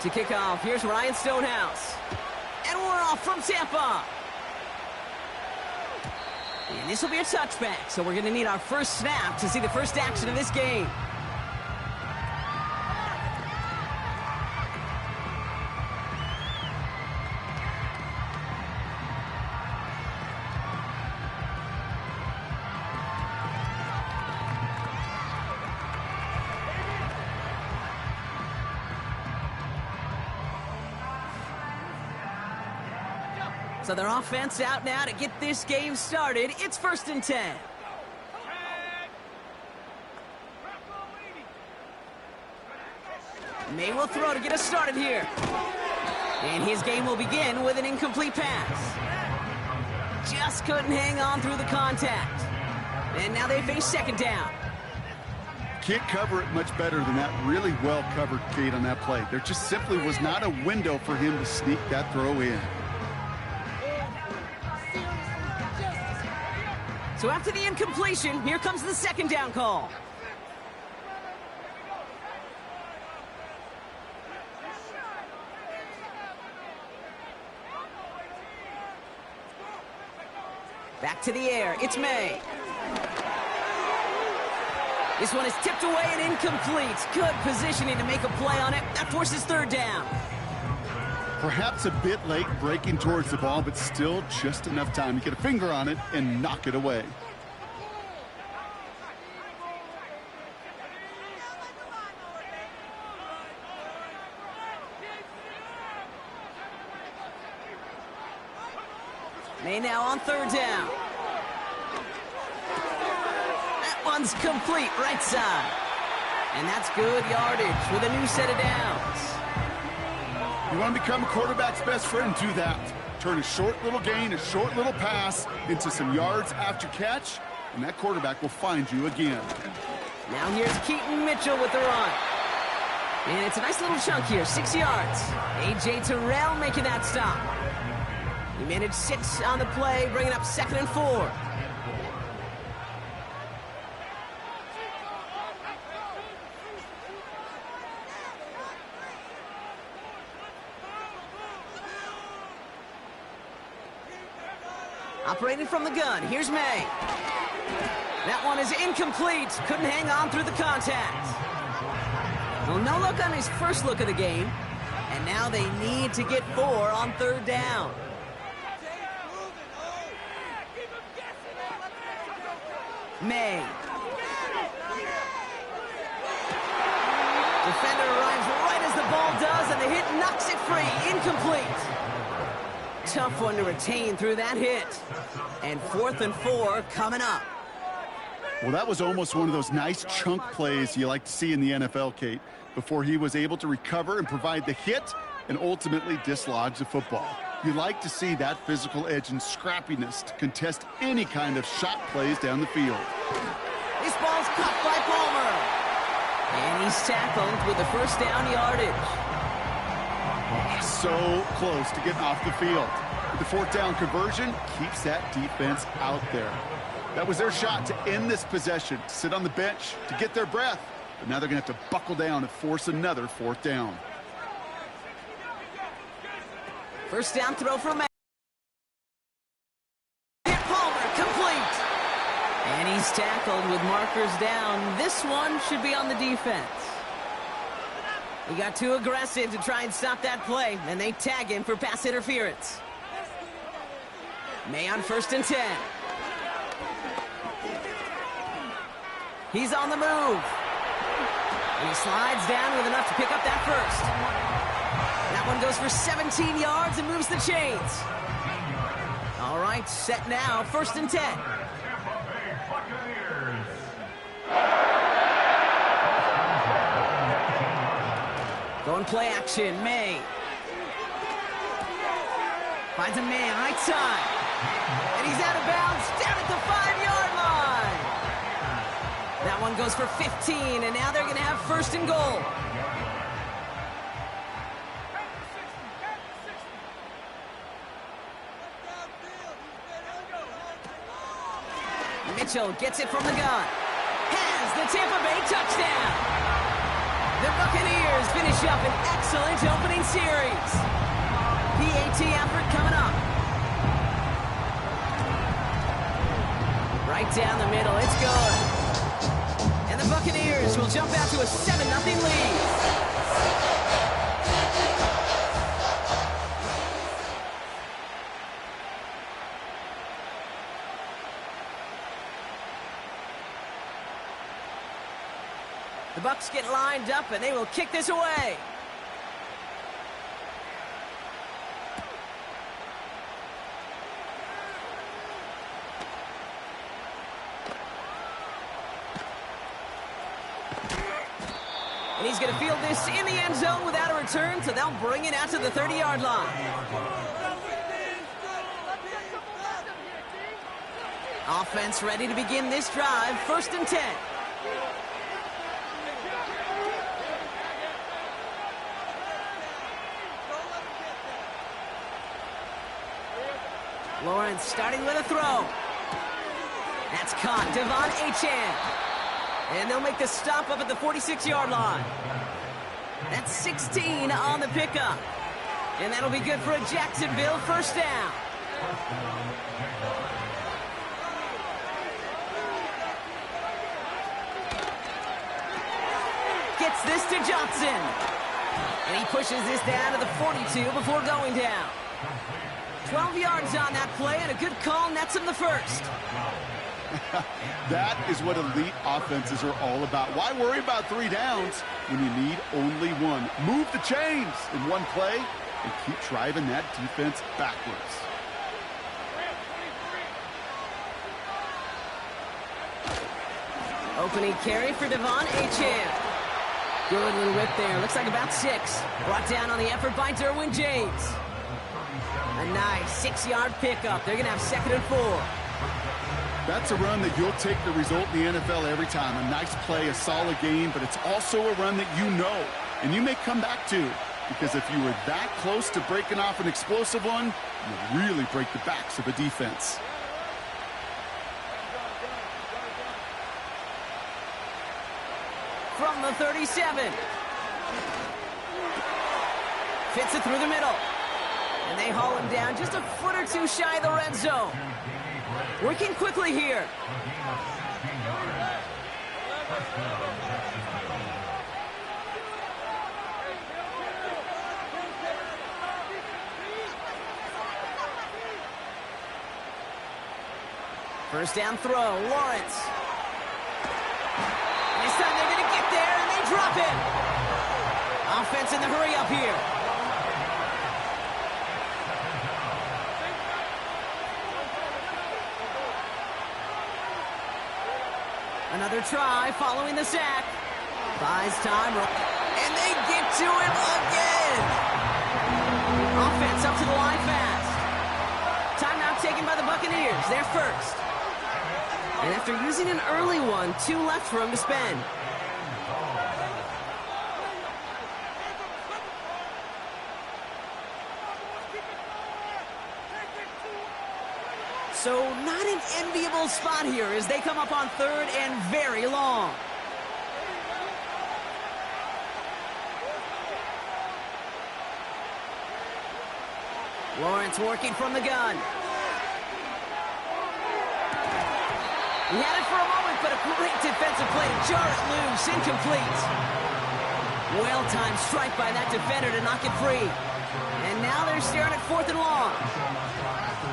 To kick off, here's Ryan Stonehouse. And we're off from Tampa. And this will be a touchback, so we're going to need our first snap to see the first action of this game. So their offense out now to get this game started. It's 1st and 10. May will throw to get us started here. And his game will begin with an incomplete pass. Just couldn't hang on through the contact. And now they face 2nd down. Can't cover it much better than that. Really well covered, Kate, on that play. There just simply was not a window for him to sneak that throw in. So after the incompletion, here comes the 2nd down call. Back to the air, it's May. This one is tipped away and incomplete. Good positioning to make a play on it. That forces 3rd down. Perhaps a bit late breaking towards the ball, but still just enough time to get a finger on it and knock it away. May now on 3rd down. That one's complete, right side. And that's good yardage with a new set of downs. You want to become a quarterback's best friend, do that. Turn a short little gain, a short little pass into some yards after catch, and that quarterback will find you again. Now here's Keaton Mitchell with the run. And it's a nice little chunk here, 6 yards. A.J. Terrell making that stop. He managed 6 on the play, bringing up 2nd and 4. Operating from the gun, here's May. That one is incomplete. Couldn't hang on through the contact. Well, no look on his first look of the game. And now they need to get 4 on 3rd down. May. Defender arrives right as the ball does, and the hit knocks it free. Incomplete. Tough one to retain through that hit. And 4th and 4 coming up. Well, that was almost one of those nice chunk plays you like to see in the NFL, Kate, before he was able to recover and provide the hit and ultimately dislodge the football. You like to see that physical edge and scrappiness to contest any kind of shot plays down the field. This ball's caught by Palmer. And he's tackled with the 1st down yardage. So close to getting off the field. The 4th down conversion keeps that defense out there. That was their shot to end this possession, to sit on the bench, to get their breath. But now they're going to have to buckle down and force another 4th down. 1st down throw from May. Palmer, complete. And he's tackled with markers down. This one should be on the defense. He got too aggressive to try and stop that play, and they tag him for pass interference. May on 1st and 10. He's on the move. And he slides down with enough to pick up that first. That one goes for 17 yards and moves the chains. All right, set now, 1st and 10. Going play action, May. Finds a man, right side. And he's out of bounds, down at the 5-yard line. That one goes for 15, and now they're going to have 1st and goal. Mitchell gets it from the gun. Has the Tampa Bay touchdown. The Buccaneers Bears finish up an excellent opening series. PAT effort coming up. Right down the middle, it's good. And the Buccaneers will jump out to a 7-0 lead. The Bucs get lined up, and they will kick this away. And he's going to field this in the end zone without a return, so they'll bring it out to the 30-yard line. Offense ready to begin this drive, 1st and 10. Lawrence starting with a throw. That's caught. Devon Achane. And they'll make the stop up at the 46-yard line. That's 16 on the pickup. And that'll be good for a Jacksonville 1st down. Gets this to Johnson. And he pushes this down to the 42 before going down. 12 yards on that play, and a good call nets him the 1st. That is what elite offenses are all about. Why worry about 3 downs when you need only 1? Move the chains in one play and keep driving that defense backwards. Opening carry for Devon Achane. Good little rip there. Looks like about 6. Brought down on the effort by Derwin James. A nice 6-yard pickup. They're going to have 2nd and 4. That's a run that you'll take the result in the NFL every time. A nice play, a solid game, but it's also a run that you know and you may come back to, because if you were that close to breaking off an explosive one, you really break the backs of a defense. From the 37. Fits it through the middle. And they haul him down just a foot or 2 shy of the red zone. Working quickly here. First down throw, Lawrence. And this time they're going to get there, and they drop it. Offense in the hurry up here. Another try following the sack. Buys time. And they get to him again. Offense up to the line fast. Timeout taken by the Buccaneers. They're first. And after using an early one, 2 left for him to spend. So not an enviable spot here as they come up on 3rd and very long. Lawrence working from the gun. He had it for a moment, but a great defensive play to jar it loose, incomplete. Well-timed strike by that defender to knock it free. And now they're staring at 4th and long.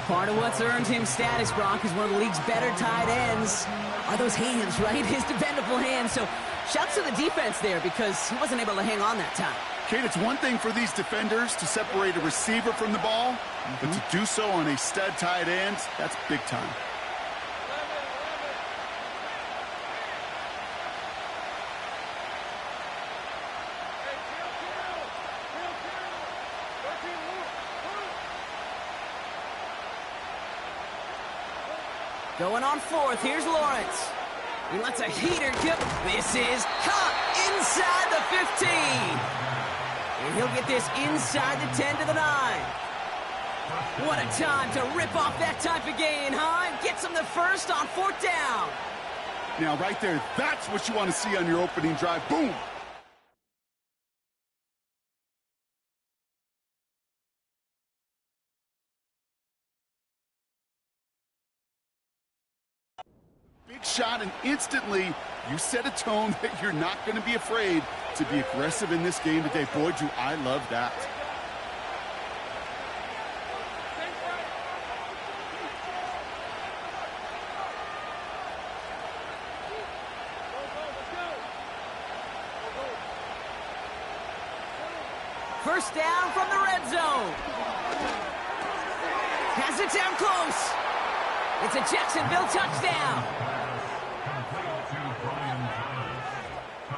Part of what's earned him status, Brock, is one of the league's better tight ends are those hands, right? His dependable hands. So shouts to the defense there because he wasn't able to hang on that time. Kate, it's one thing for these defenders to separate a receiver from the ball, but to do so on a stud tight end, that's big time. Going on 4th, here's Lawrence. He lets a heater go. This is caught inside the 15. And he'll get this inside the 10 to the 9. What a time to rip off that type of gain, huh? Gets him the 1st on 4th down. Now, right there, that's what you want to see on your opening drive. Boom! shot, and instantly you set a tone that you're not going to be afraid to be aggressive in this game today. Boy, do I love that. First down from the red zone. Has it down close. It's a Jacksonville touchdown.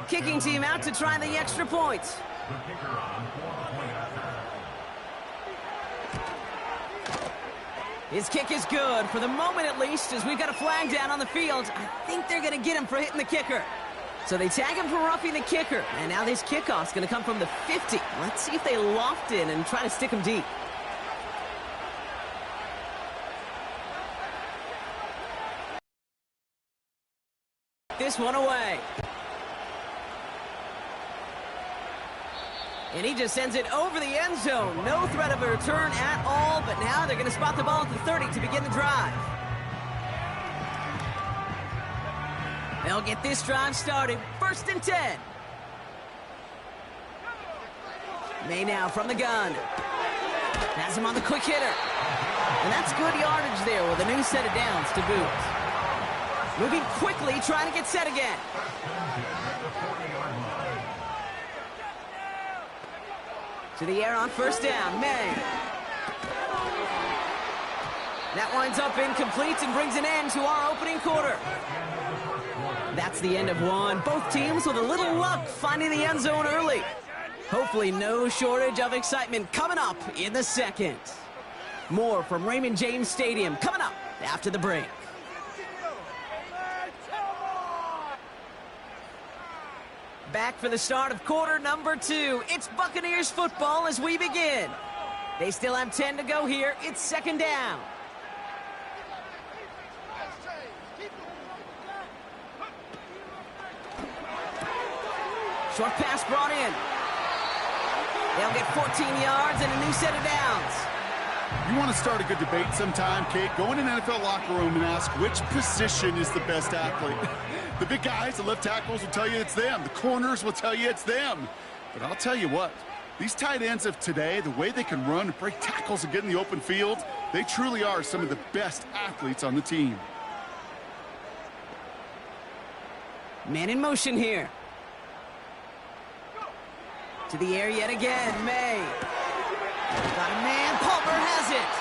Kicking team out to try the extra point. His kick is good, for the moment at least, as we've got a flag down on the field. I think they're going to get him for hitting the kicker. So they tag him for roughing the kicker, and now this kickoff's going to come from the 50. Let's see if they loft in and try to stick him deep. This one away. And he just sends it over the end zone. No threat of a return at all, but now they're going to spot the ball at the 30 to begin the drive. They'll get this drive started. 1st and 10. May now from the gun. Has him on the quick hitter. And that's good yardage there with a new set of downs to boot. Moving quickly, trying to get set again. To the air on 1st down, May. That winds up incomplete and brings an end to our opening quarter. That's the end of one. Both teams with a little luck finding the end zone early. Hopefully no shortage of excitement coming up in the second. More from Raymond James Stadium coming up after the break. Back for the start of quarter number 2. It's Buccaneers football as we begin. They still have 10 to go here. It's 2nd down. Short pass brought in. They'll get 14 yards and a new set of downs. You want to start a good debate sometime, Kate? Go in an NFL locker room and ask which position is the best athlete. The big guys, the left tackles will tell you it's them. The corners will tell you it's them. But I'll tell you what, these tight ends of today, the way they can run and break tackles and get in the open field, they truly are some of the best athletes on the team. Man in motion here. To the air yet again, May. Got a man, Palmer has it.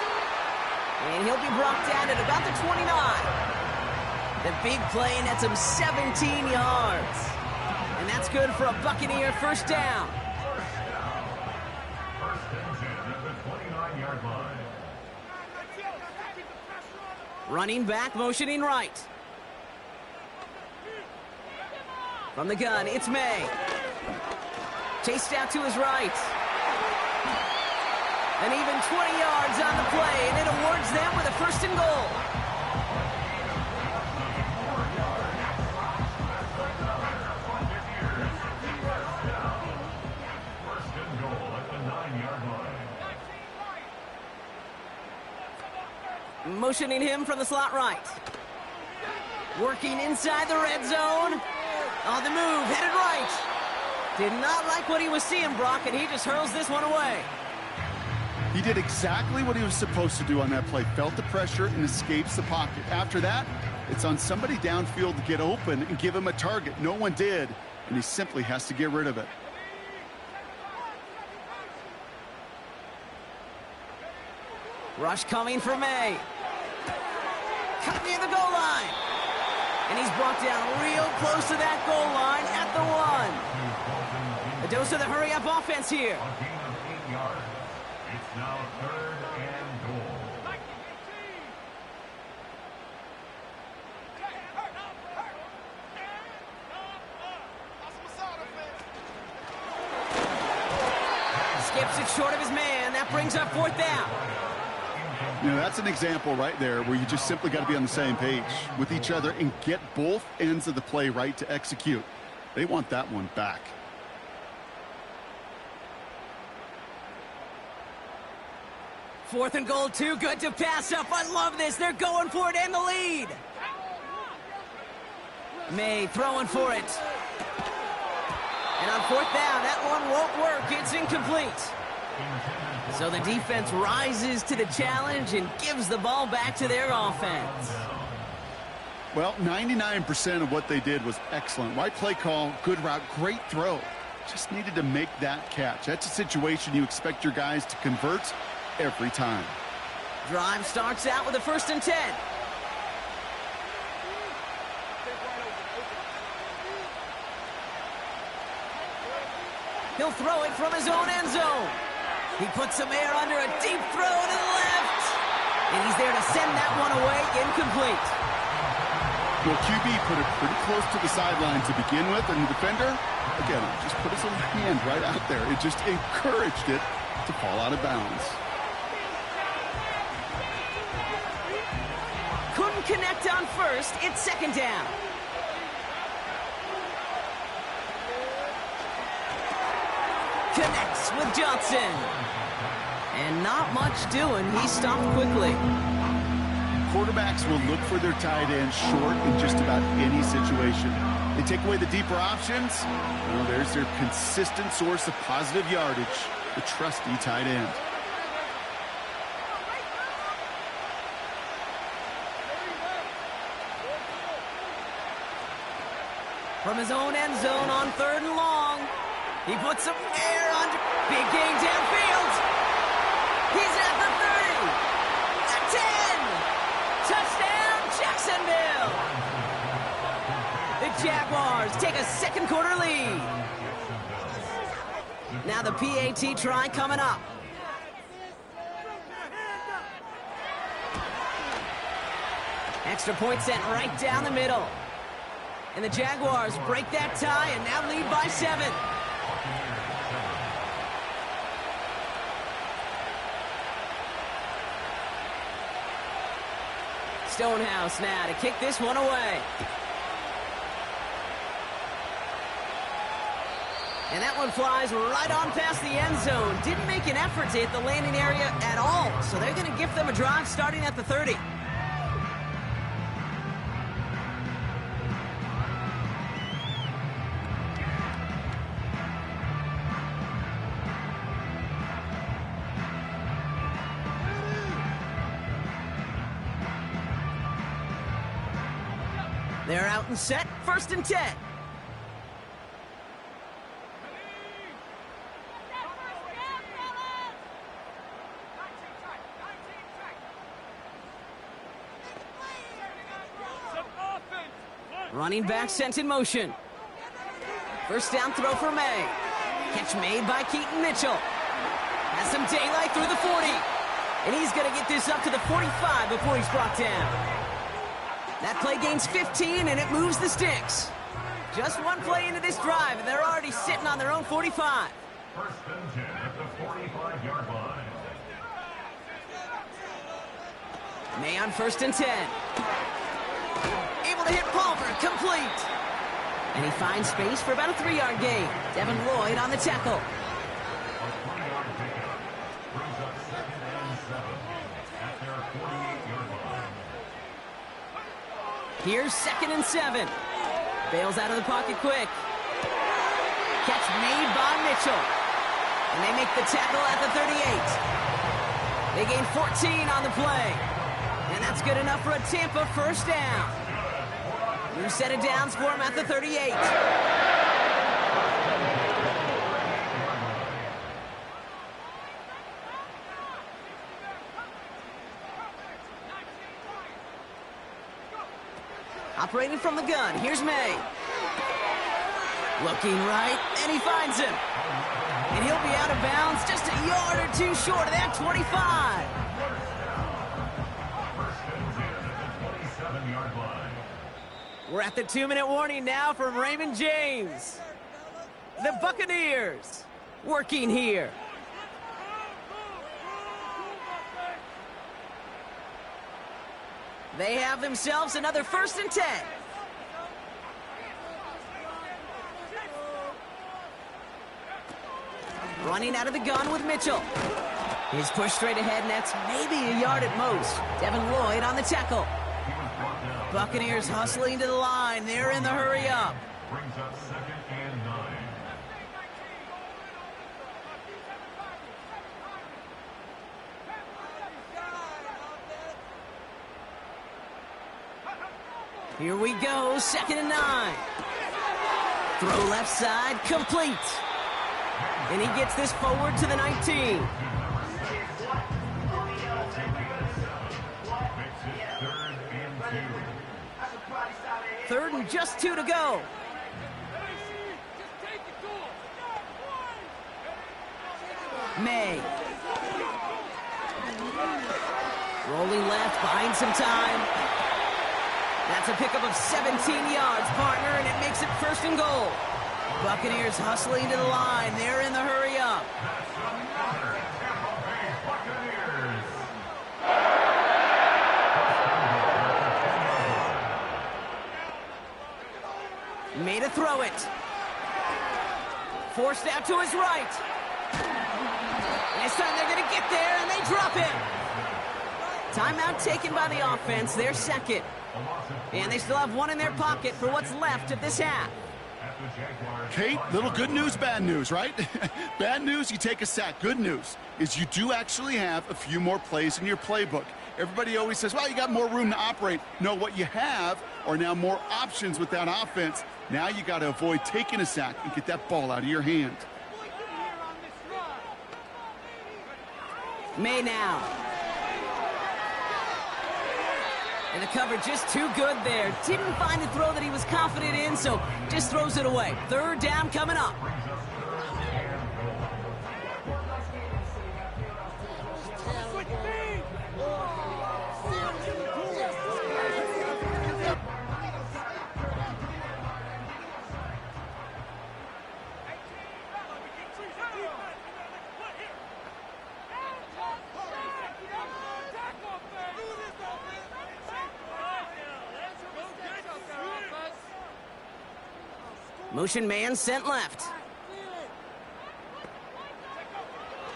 And he'll be brought down at about the 29. The big play nets him 17 yards. And that's good for a Buccaneer 1st down. Running back, motioning right. From the gun, it's May. Chased out to his right. And even 20 yards on the play, and it awards them with a 1st and goal. Motioning him from the slot right. Working inside the red zone. On the move, headed right. Did not like what he was seeing, Brock, and he just hurls this one away. He did exactly what he was supposed to do on that play. Felt the pressure and escapes the pocket. After that, it's on somebody downfield to get open and give him a target. No one did, and he simply has to get rid of it. Rush coming for May. Cut near the goal line. And he's brought down real close to that goal line at the 1. A dose of the hurry-up offense here. It's now 3rd and goal. Skips it short of his man. That brings up 4th down. You know, that's an example right there where you just simply got to be on the same page with each other and get both ends of the play right to execute. They want that one back. Fourth and goal, too good to pass up. I love this. They're going for it and the lead. May throwing for it. And on fourth down, that one won't work. It's incomplete. So the defense rises to the challenge and gives the ball back to their offense. Well, 99% of what they did was excellent. Right play call, good route, great throw. Just needed to make that catch. That's a situation you expect your guys to convert every time. Drive starts out with a 1st and 10. He'll throw it from his own end zone. He puts some air under a deep throw to the left. And he's there to send that one away, incomplete. Well, QB put it pretty close to the sideline to begin with, and the defender, again, just put his little hand right out there. It just encouraged it to fall out of bounds. Couldn't connect on first. It's 2nd down. Connects with Johnson. And not much doing. He stopped quickly. Quarterbacks will look for their tight end short in just about any situation. They take away the deeper options. Well, there's their consistent source of positive yardage, the trusty tight end. From his own end zone on 3rd and long. He puts some air under. Big gain downfield. He's at the 30. The 10. Touchdown, Jacksonville. The Jaguars take a 2nd quarter lead. Now the PAT try coming up. Extra point sent right down the middle. And the Jaguars break that tie and now lead by 7. Stonehouse now to kick this one away. And that one flies right on past the end zone. Didn't make an effort to hit the landing area at all. So they're going to give them a drive starting at the 30. They're out and set, 1st and 10. Running back sent in motion. 1st down throw for May. Catch made by Keaton Mitchell. Has some daylight through the 40. And he's going to get this up to the 45 before he's brought down. That play gains 15, and it moves the sticks. Just one play into this drive, and they're already sitting on their own 45. 1st and 10 at the 45-yard line. May on 1st and 10. Able to hit Palmer, complete. And he finds space for about a 3-yard gain. Devin Lloyd on the tackle. A 3-yard pickup brings up 2nd and 7 at their 48-yard line. Here's 2nd and 7. Bails out of the pocket quick. Catch made by Mitchell. And they make the tackle at the 38. They gain 14 on the play. And that's good enough for a Tampa 1st down. New set of downs for him at the 38. Operating from the gun, here's May. Looking right, and he finds him. And he'll be out of bounds just a yard or two short of that 25. 1st and 10 at the 27-yard line. We're at the 2-minute warning now from Raymond James. The Buccaneers working here. They have themselves another 1st and 10. Running out of the gun with Mitchell. He's pushed straight ahead, and that's maybe a yard at most. Devin Lloyd on the tackle. He was brought down Buccaneers hustling to the line. They're in the hurry up. Brings up 2nd and 9. Here we go, 2nd and 9. Throw left side, complete. And he gets this forward to the 19. Third and just 2 to go. May. Rolling left, buying some time. That's a pickup of 17 yards, partner, and it makes it 1st and goal. Buccaneers hustling to the line. They're in the hurry up. Made a throw it. Forced out to his right. And this time they're going to get there, and they drop him. Timeout taken by the offense, their 2nd. And they still have 1 in their pocket for what's left of this half. Kate, little good news, bad news, right? Bad news, you take a sack. Good news is you do actually have a few more plays in your playbook. Everybody always says, well, you got more room to operate. No, what you have are now more options with that offense. Now you got to avoid taking a sack and get that ball out of your hand. May now. And the cover just too good there. Didn't find the throw that he was confident in, so just throws it away. 3rd down coming up. Motion man sent left.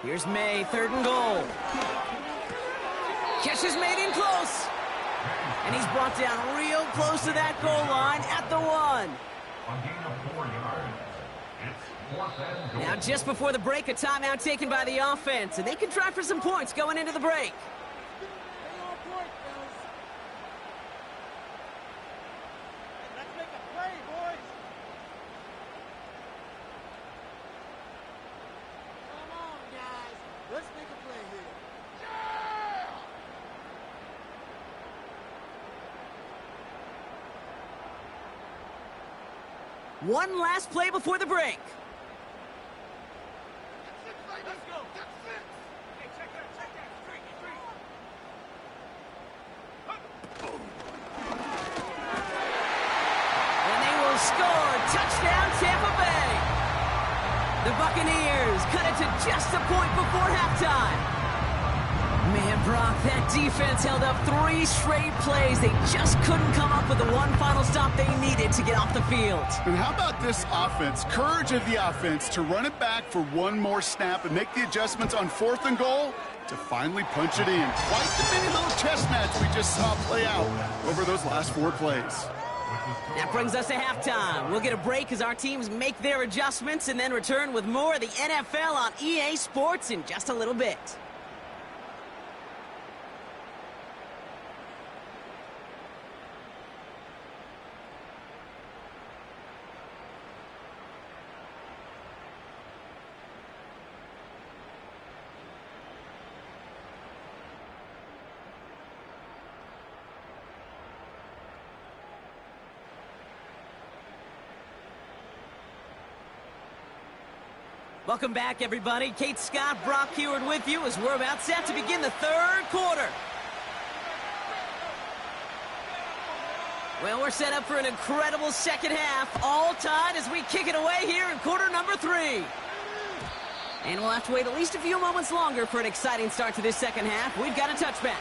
Here's May, 3rd and goal. Catch is made in close. And he's brought down real close to that goal line at the 1. On gain of 4 yards. It's 4th and goal. Now just before the break, a timeout taken by the offense. And they can try for some points going into the break. One last play before the break. And they will score. Touchdown, Tampa Bay. The Buccaneers cut it to just a point before halftime. Man, Brock, that defense held up 3 straight plays. They just couldn't come up with the one final stop they needed to get off the field. And how about this offense? Courage of the offense to run it back for 1 more snap and make the adjustments on 4th and goal to finally punch it in. Quite the many little chess match we just saw play out over those last 4 plays. That brings us to halftime. We'll get a break as our teams make their adjustments and then return with more of the NFL on EA Sports in just a little bit. Welcome back, everybody. Kate Scott, Brock Heward with you as we're about set to begin the 3rd quarter. Well, we're set up for an incredible 2nd half, all tied as we kick it away here in quarter number 3. And we'll have to wait at least a few moments longer for an exciting start to this 2nd half. We've got a touchback.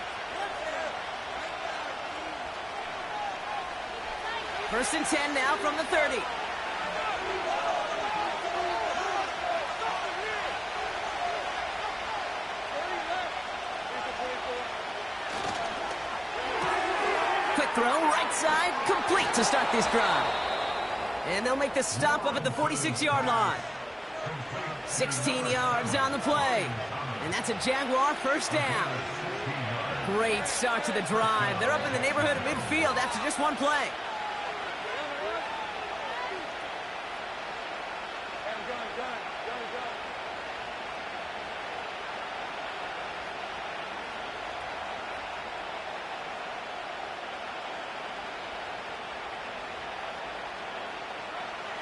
1st and 10 now from the 30. Throw right outside, complete to start this drive. And they'll make the stop up at the 46-yard line. 16 yards on the play. And that's a Jaguar first down. Great start to the drive. They're up in the neighborhood of midfield after just one play.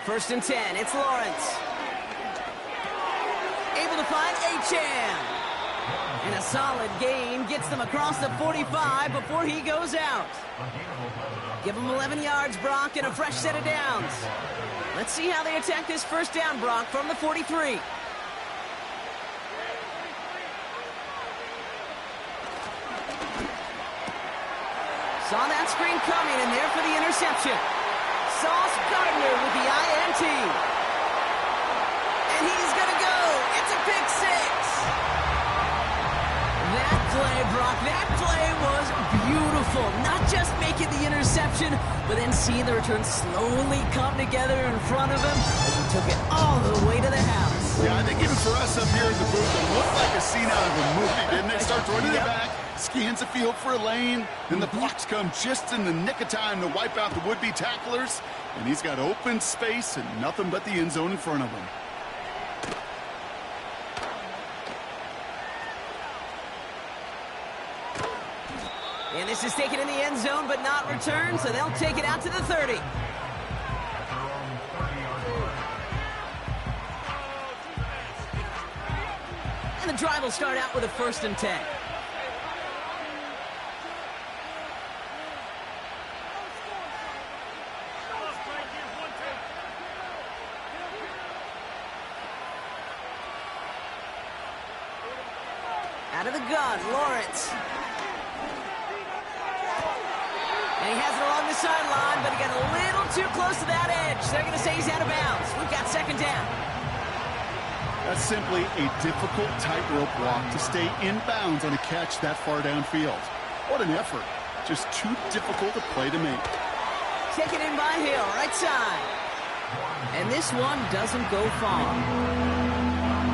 First and 10, it's Lawrence. Able to find Achane. And a solid gain gets them across the 45 before he goes out. Give them 11 yards, Brock, and a fresh set of downs. Let's see how they attack this first down, Brock, from the 43. Saw that screen coming, and there for the interception. Sauce Gardner with the INT. And he's going to go. It's a pick six. That play, Brock, that play was beautiful. Not just making the interception, but then seeing the return slowly come together in front of him as he took it all the way to the house. Yeah, I think even for us up here in the booth, it looked like a scene out of a movie, didn't it? Starts running it back, scans the field for a lane, then the blocks come just in the nick of time to wipe out the would-be tacklers, and he's got open space and nothing but the end zone in front of him. And this is taken in the end zone, but not returned, so they'll take it out to the 30. And the drive will start out with a first and 10. Out of the gun, Lawrence. And he has it along the sideline, but he got a little too close to that edge. They're going to say he's out of bounds. We've got second down. That's simply a difficult tightrope walk to stay in bounds on a catch that far downfield. What an effort. Just too difficult a play to make. Taken in by Hill, right side. And this one doesn't go far.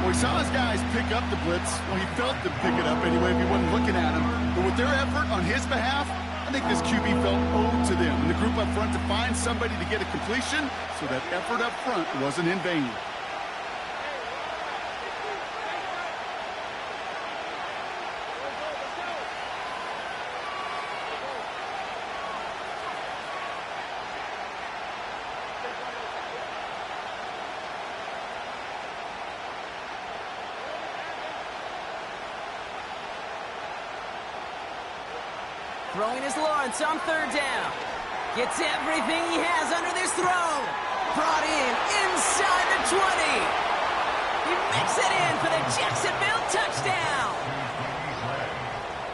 Well, we saw his guys pick up the blitz. Well, he felt them pick it up anyway if he wasn't looking at him. But with their effort on his behalf, I think this QB felt owed to them and the group up front to find somebody to get a completion, so that effort up front wasn't in vain. Throwing is Lawrence on third down. Gets everything he has under this throw. Brought in inside the 20. He makes it in for the Jacksonville touchdown.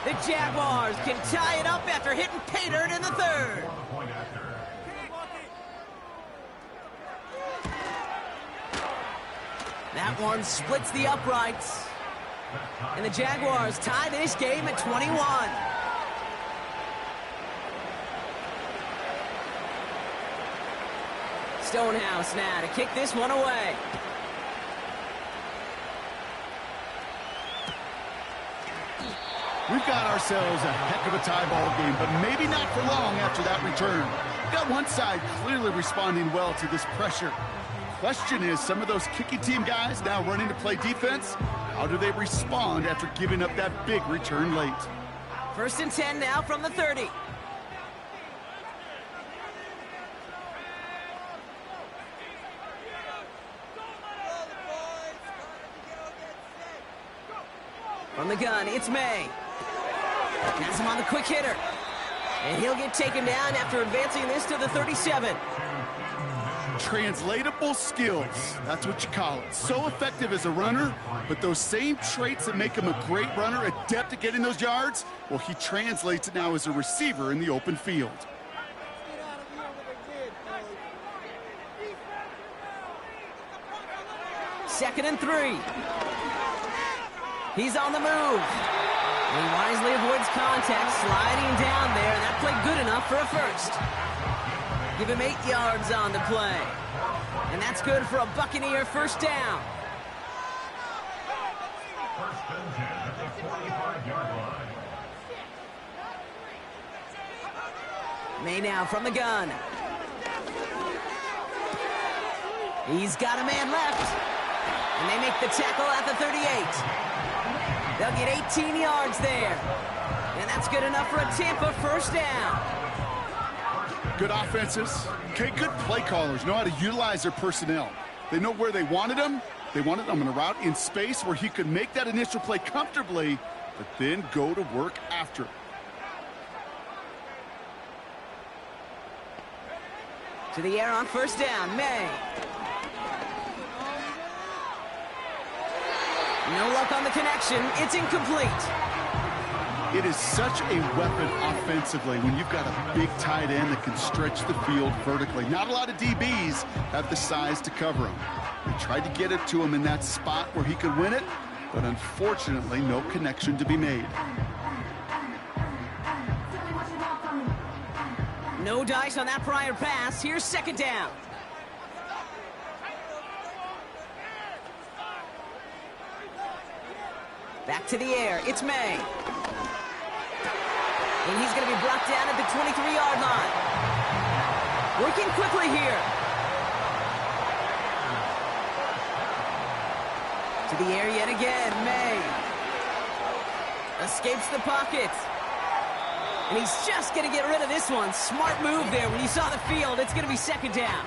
The Jaguars can tie it up after hitting pay dirt in the third. That one splits the uprights. And the Jaguars tie this game at 21. Stonehouse now to kick this one away. We've got ourselves a heck of a tie ball game, but maybe not for long after that return. We've got one side clearly responding well to this pressure. Question is, some of those kicking team guys now running to play defense, how do they respond after giving up that big return late? First and 10 now from the 30. From the gun, it's May. Has him on the quick hitter. And he'll get taken down after advancing this to the 37. Translatable skills, that's what you call it. So effective as a runner, but those same traits that make him a great runner, adept at getting those yards, well, he translates it now as a receiver in the open field. Second and 3. He's on the move. And he wisely avoids contact, sliding down there. That played good enough for a first. Give him 8 yards on the play. And that's good for a Buccaneer first down. First and 10 at the 45-yard line. May now from the gun. He's got a man left. And they make the tackle at the 38. They'll get 18 yards there. And that's good enough for a Tampa first down. Good offenses. Okay, good play callers know how to utilize their personnel. They know where they wanted him. They wanted him in a route in space where he could make that initial play comfortably, but then go to work after it. To the air on first down, May. No luck on the connection. It's incomplete. It is such a weapon offensively when you've got a big tight end that can stretch the field vertically. Not a lot of DBs have the size to cover him. They tried to get it to him in that spot where he could win it, but unfortunately, no connection to be made. No dice on that prior pass. Here's second down. Back to the air. It's May. And he's going to be brought down at the 23-yard line. Working quickly here. To the air yet again. May. Escapes the pocket. And he's just going to get rid of this one. Smart move there. When you saw the field, it's going to be second down.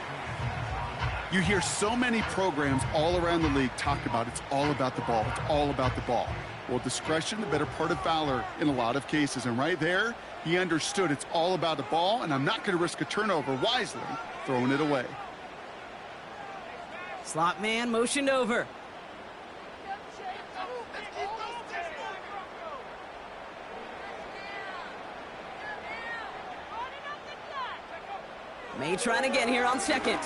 You hear so many programs all around the league talk about it's all about the ball. It's all about the ball. Well, discretion, the better part of valor in a lot of cases. And right there, he understood it's all about the ball, and I'm not going to risk a turnover, wisely throwing it away. Slot man motioned over. May trying again here on second.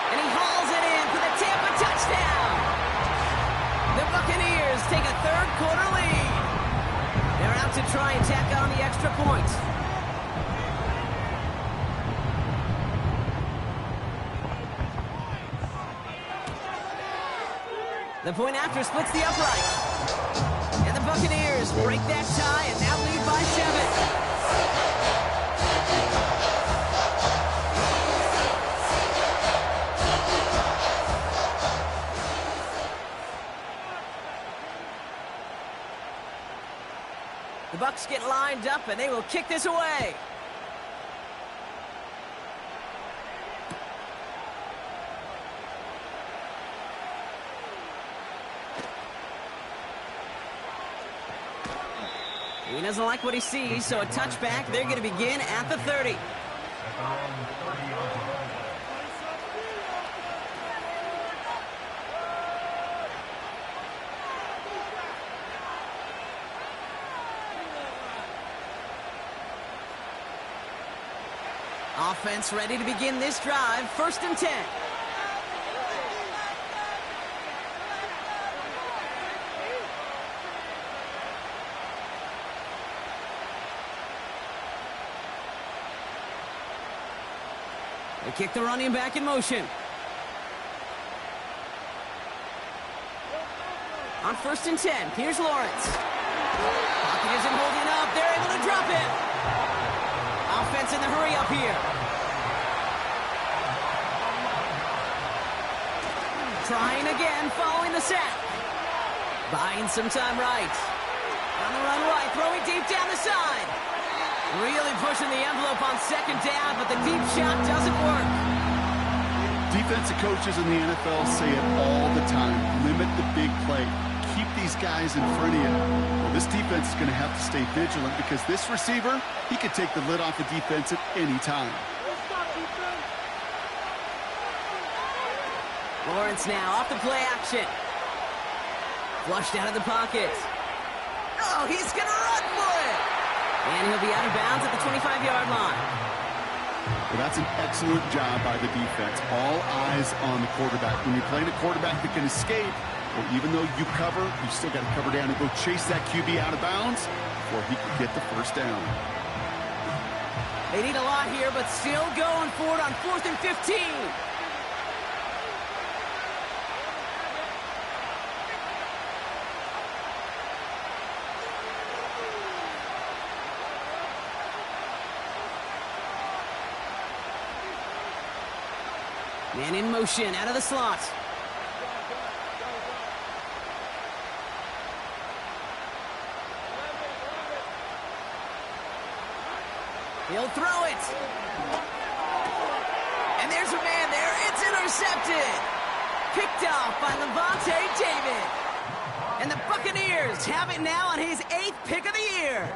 And he hauls it in for the Tampa touchdown. The Buccaneers take a third-quarter lead. They're out to try and tack on the extra point. The point after splits the upright. And the Buccaneers break that tie and now lead by 7. The Bucs get lined up, and they will kick this away. He doesn't like what he sees, so a touchback. They're going to begin at the 30. Offense ready to begin this drive. First and 10. They kick the running back in motion. On first and 10, here's Lawrence. Pocket isn't holding up. They're able to drop it. Offense in the hurry up here. Trying again, following the sack. Buying some time right. On the run right, throwing deep down the side. Really pushing the envelope on second down, but the deep shot doesn't work. Defensive coaches in the NFL say it all the time. Limit the big play. Keep these guys in front of you. Well, this defense is going to have to stay vigilant because this receiver, he could take the lid off the defense at any time. Lawrence now off the play action. Flushed out of the pocket. Oh, he's going to run for it. And he'll be out of bounds at the 25-yard line. Well, that's an excellent job by the defense. All eyes on the quarterback. When you're playing a quarterback that can escape, Well, even though you cover, you still got to cover down and go chase that QB out of bounds before he can get the first down. They need a lot here, but still going for it on 4th and 15. Man in motion, out of the slot. He'll throw it. And there's a man there. It's intercepted. Picked off by Levante David. And the Buccaneers have it now on his 8th pick of the year.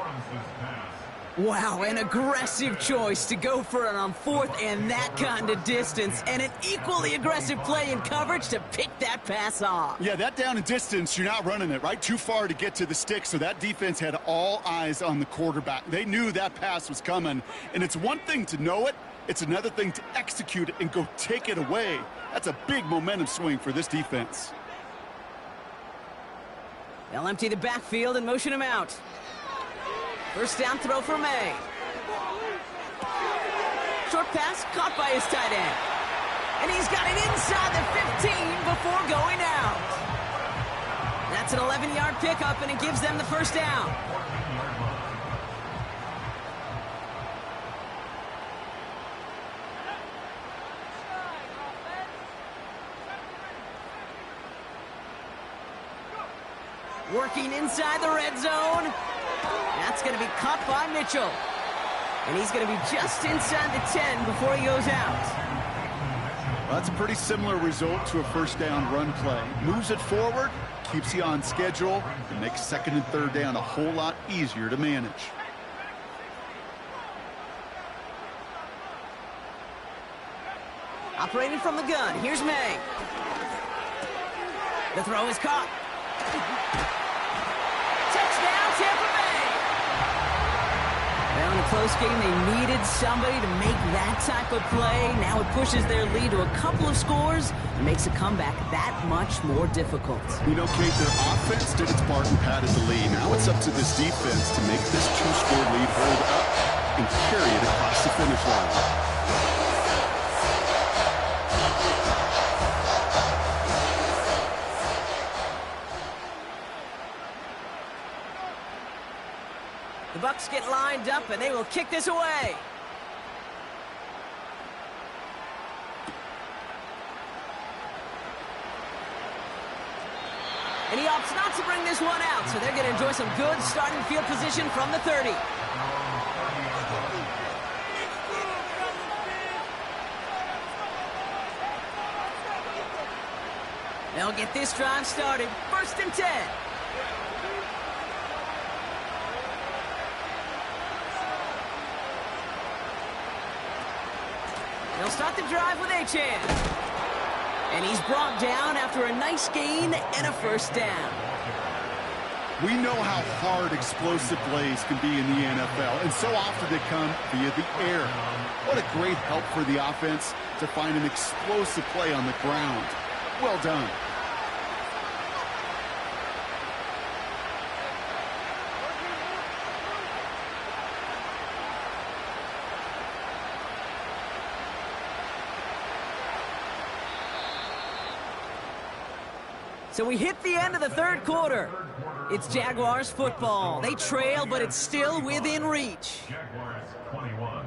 Wow, an aggressive choice to go for it on 4th and that kind of distance. And an equally aggressive play in coverage to pick that pass off. Yeah, that down and distance, you're not running it, right? Too far to get to the stick, so that defense had all eyes on the quarterback. They knew that pass was coming, and it's one thing to know it, it's another thing to execute it and go take it away. That's a big momentum swing for this defense. They'll empty the backfield and motion him out. First down throw for May. Short pass caught by his tight end. And he's got it inside the 15 before going out. That's an 11-yard pickup, and it gives them the first down. Working inside the red zone. That's going to be caught by Mitchell. And he's going to be just inside the 10 before he goes out. Well, that's a pretty similar result to a first down run play. Moves it forward, keeps you on schedule, and makes 2nd and 3rd down a whole lot easier to manage. Operating from the gun, here's May. The throw is caught. Touchdown, Tampa Bay! Well, in a close game, they needed somebody to make that type of play. Now it pushes their lead to a couple of scores and makes a comeback that much more difficult. You know, Kate, their offense did its part and padded the lead. Now it's up to this defense to make this 2-score lead hold up and carry it across the finish line. The Bucs get lined up, and they will kick this away. And he opts not to bring this one out, so they're going to enjoy some good starting field position from the 30. They'll get this drive started. 1st and 10. They'll start the drive with Achane. And he's brought down after a nice gain and a first down. We know how hard explosive plays can be in the NFL, and so often they come via the air. What a great help for the offense to find an explosive play on the ground. Well done. So we hit the end of the 3rd quarter. It's Jaguars football. They trail, but it's still within reach. Jaguars 21.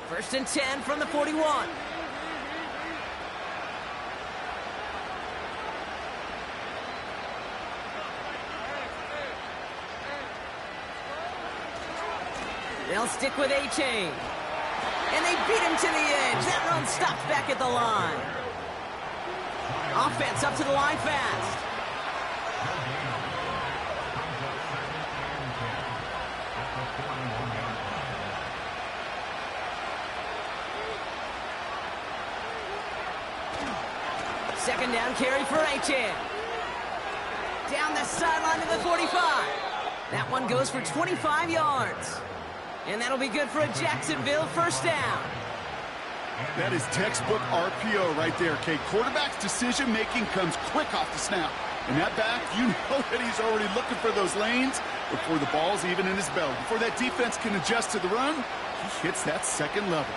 First and 10 from the 41. They'll stick with Achane. And they beat him to the edge. That run stops back at the line. Offense up to the line fast. Second down carry for Achan. Down the sideline to the 45. That one goes for 25 yards. And that'll be good for a Jacksonville first down. That is textbook RPO right there, Kate. Quarterback's decision-making comes quick off the snap. And that back, you know that he's already looking for those lanes before the ball's even in his belly. Before that defense can adjust to the run, he hits that second level.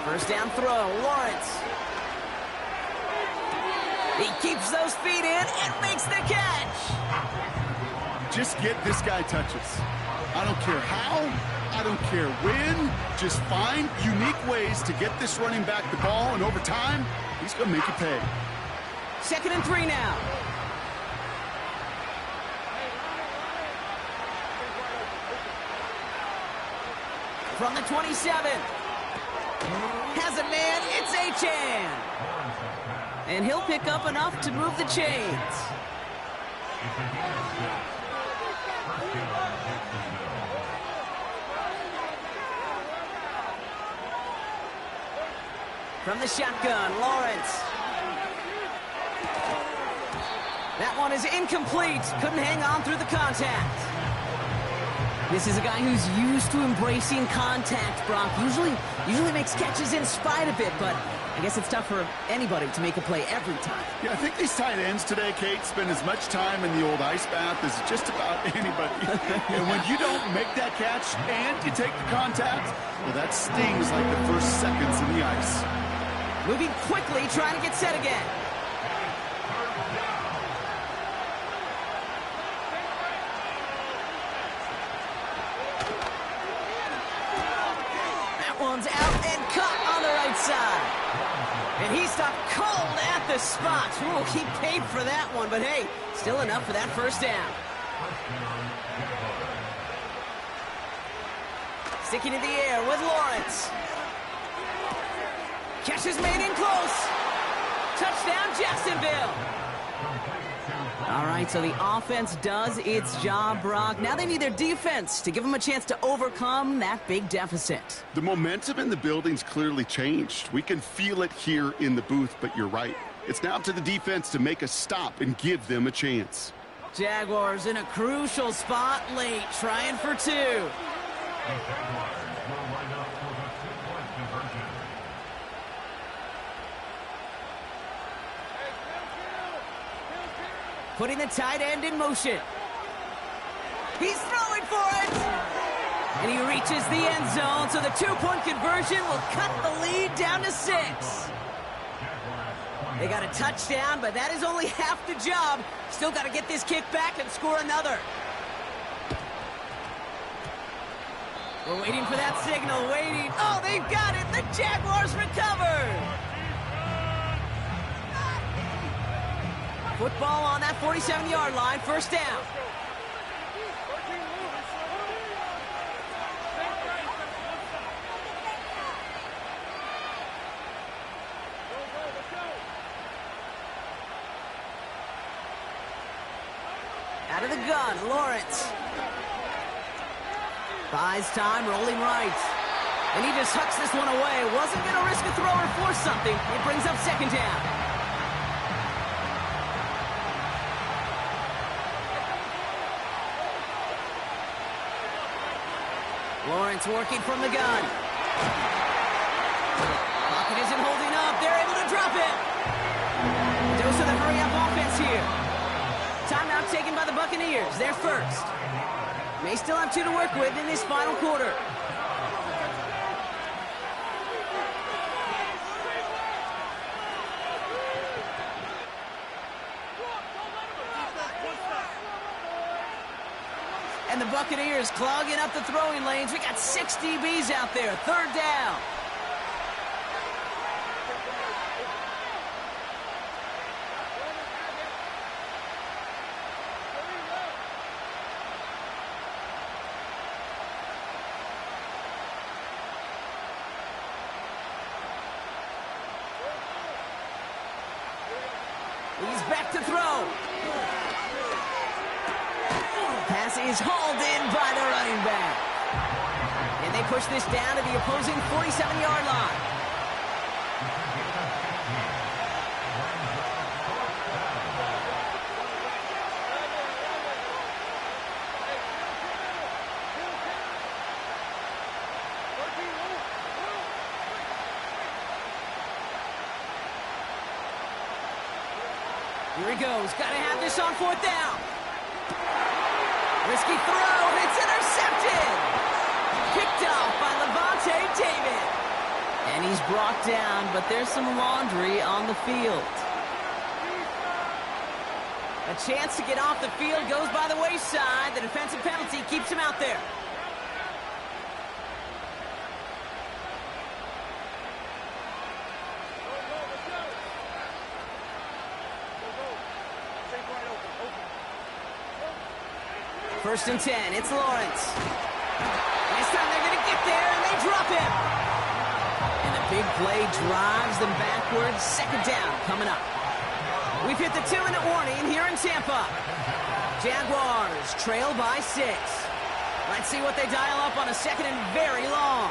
First down throw, Lawrence. He keeps those feet in and makes the catch. Just get this guy touches. I don't care how, I don't care when. Just find unique ways to get this running back the ball, and over time, he's going to make it pay. 2nd and 3 now. From the 27. Has a man, it's Achan. And he'll pick up enough to move the chains. From the shotgun, Lawrence. That one is incomplete. Couldn't hang on through the contact. This is a guy who's used to embracing contact, Brock. Usually makes catches in spite of it, but I guess it's tough for anybody to make a play every time. Yeah, I think these tight ends today, Kate, spend as much time in the old ice bath as just about anybody. And when you don't make that catch and you take the contact, well, that stings like the first seconds in the ice. Moving quickly, trying to get set again. One's out and cut on the right side. And he stopped cold at the spot. Ooh, he paid for that one, but hey, still enough for that first down. Sticking in the air with Lawrence. Catch is made in close. Touchdown, Jacksonville. All right, so the offense does its job, Brock. Now they need their defense to give them a chance to overcome that big deficit. The momentum in the building's clearly changed. We can feel it here in the booth, but you're right. It's now up to the defense to make a stop and give them a chance. Jaguars in a crucial spot late, trying for 2. Putting the tight end in motion. He's throwing for it. And he reaches the end zone, so the 2-point conversion will cut the lead down to 6. They got a touchdown, but that is only half the job. Still got to get this kick back and score another. We're waiting for that signal, waiting. Oh, they've got it. The Jaguars recovered. Football on that 47-yard line, first down. Out of the gun, Lawrence. Buys time, rolling right. And he just hucks this one away. Wasn't going to risk a throw or force something. It brings up second down. Lawrence working from the gun. Pocket isn't holding up. They're able to drop it. Dose of the hurry-up offense here. Timeout taken by the Buccaneers. They're first. May still have 2 to work with in this final quarter. And the Buccaneers clogging up the throwing lanes. We got 6 DBs out there. Third down. He's back to throw. is hauled in by the running back. And they push this down to the opposing 47-yard line. Here he goes. Got to have this on 4th down. Risky throw, and it's intercepted. Picked off by Levante David. And he's brought down, but there's some laundry on the field. A chance to get off the field goes by the wayside. The defensive penalty keeps him out there. First and 10, it's Lawrence. This time they're going to get there, and they drop him. And a big play drives them backwards. 2nd down coming up. We've hit the 2-minute warning here in Tampa. Jaguars trail by 6. Let's see what they dial up on a 2nd and very long.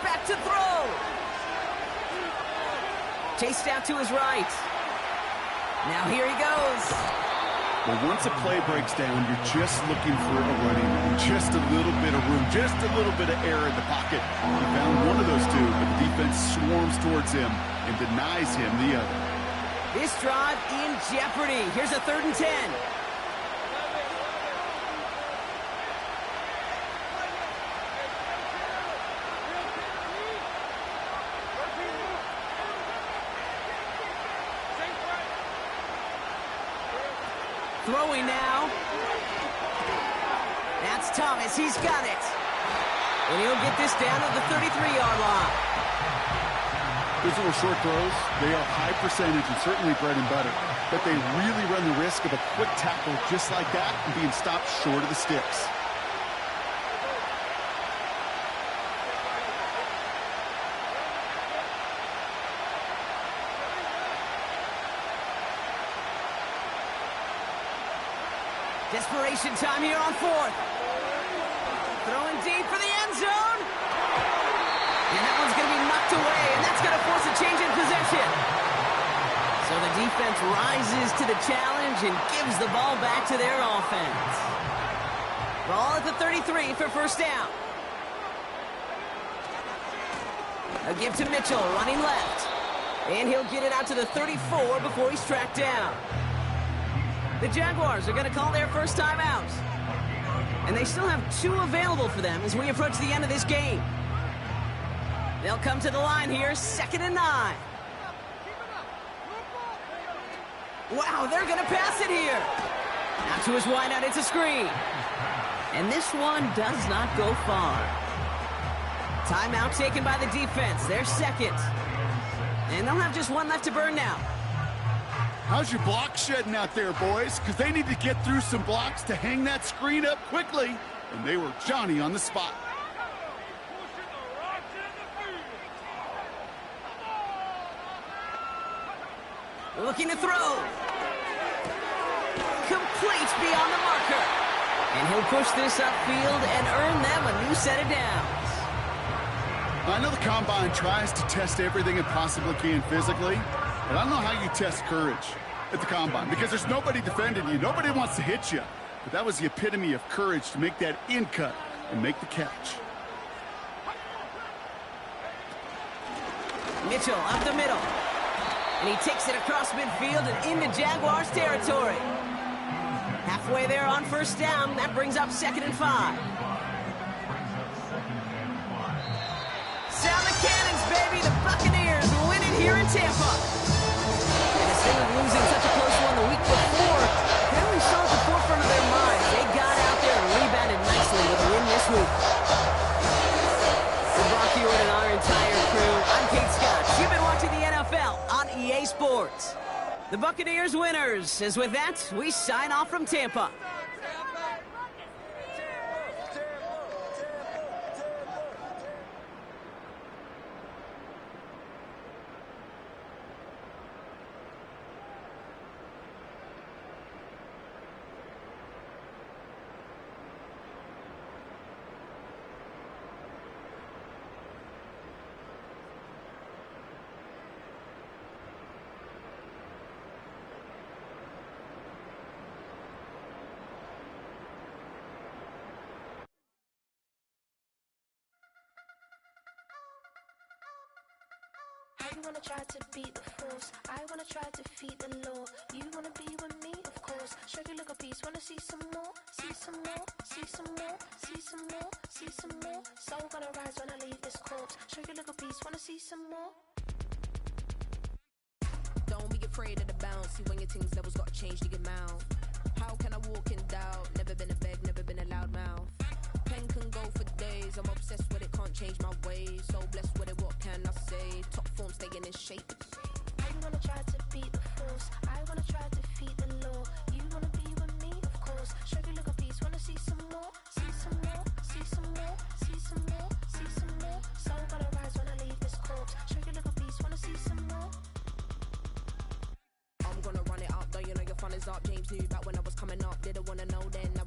Back to throw. Chased out to his right. Now here he goes. Well, once a play breaks down, you're just looking for a running room. Just a little bit of room, just a little bit of air in the pocket. He found one of those two, but the defense swarms towards him and denies him the other. This drive in jeopardy. Here's a 3rd and 10. Throwing now. That's Thomas. He's got it. And he'll get this down to the 33-yard line. Those little short throws, they are high percentage and certainly bread and butter. But they really run the risk of a quick tackle just like that and being stopped short of the sticks. Desperation time here on 4th. Throwing deep for the end zone. And that one's going to be knocked away, and that's going to force a change in possession. So the defense rises to the challenge and gives the ball back to their offense. Ball at the 33 for 1st down. A give to Mitchell, running left. And he'll get it out to the 34 before he's tracked down. The Jaguars are going to call their first time out. And they still have 2 available for them as we approach the end of this game. They'll come to the line here, 2nd and 9. Wow, they're going to pass it here. Now to his wideout, it's a screen. And this one does not go far. Timeout taken by the defense, their 2nd. And they'll have just 1 left to burn now. How's your block shedding out there, boys? Because they need to get through some blocks to hang that screen up quickly. And they were Johnny on the spot. Looking to throw. Complete beyond the marker. And he'll push this upfield and earn them a new set of downs. I know the Combine tries to test everything it possibly can physically. But I don't know how you test courage at the Combine because there's nobody defending you. Nobody wants to hit you. But that was the epitome of courage to make that in cut and make the catch. Mitchell up the middle. And he takes it across midfield and into Jaguars territory. Halfway there on 1st down. That brings up 2nd and 5. Sound the cannons, baby. The Buccaneers win it here in Tampa. And instead of losing such a close one the week before, they only saw at the forefront of their minds. They got out there and rebounded nicely with a win this week. For Brock Hewitt and our entire crew, I'm Kate Scott. You've been watching the NFL on EA Sports. The Buccaneers winners. As with that, we sign off from Tampa. You wanna try to beat the force, I wanna try to defeat the law. You wanna be with me, of course. Show you look a piece, wanna see some more, see some more, see some more, see some more, see some more. Soul gonna rise when I leave this corpse. Show you look a piece, wanna see some more. Don't be afraid of the bounce. See when your things levels gotta change to get mouth. How can I walk in doubt? Never been a beg, never been a loud mouth. Pen can go for days. I'm obsessed with it, can't change my ways. So blessed with it, what can I say? Top form staying in shape. You wanna try to beat the force, I wanna try to defeat the law. You wanna be with me, of course. Show you look a piece, wanna see some more, see some more, see some more, see some more, see some more. Soul gonna rise when I leave this corpse. Show you look a piece, wanna see some more. I'm gonna run it up, though you know your fun is up. James knew back when I was coming up. Didn't wanna know then, now